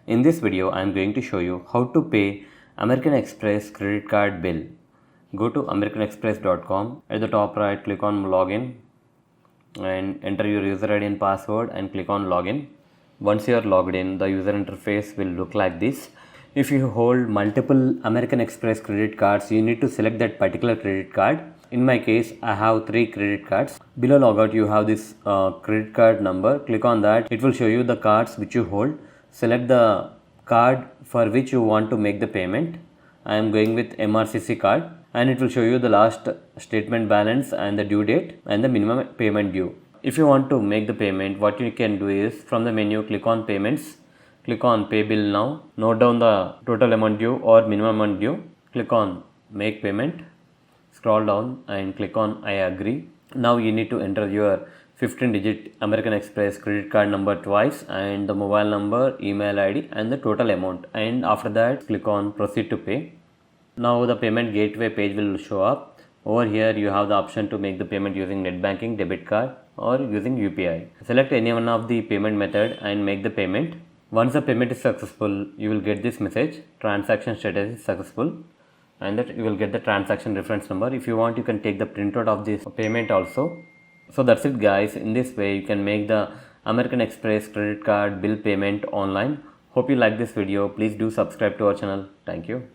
In this video, I am going to show you how to pay American Express credit card bill. Go to americanexpress.com. At the top right, click on login and enter your user ID and password and click on login. Once you are logged in, the user interface will look like this. If you hold multiple American Express credit cards, you need to select that particular credit card. In my case, I have 3 credit cards. Below logout, you have this credit card number. Click on that. It will show you the cards which you hold. Select the card for which you want to make the payment. I am going with MRCC card, and it will show you the last statement balance and the due date and the minimum payment due. If you want to make the payment, what you can do is from the menu, click on payments, click on pay bill now, note down the total amount due or minimum amount due, click on make payment, scroll down and click on I agree. Now you need to enter your 15-digit American Express credit card number twice and the mobile number, email ID and the total amount, and after that click on proceed to pay. Now the payment gateway page will show up. Over here you have the option to make the payment using net banking, debit card or using UPI. Select any one of the payment method and make the payment. Once the payment is successful, you will get this message, transaction status is successful, and that you will get the transaction reference number. If you want, you can take the printout of this payment also. So that's it guys. In this way you can make the American Express credit card bill payment online. Hope you like this video. Please do subscribe to our channel. Thank you.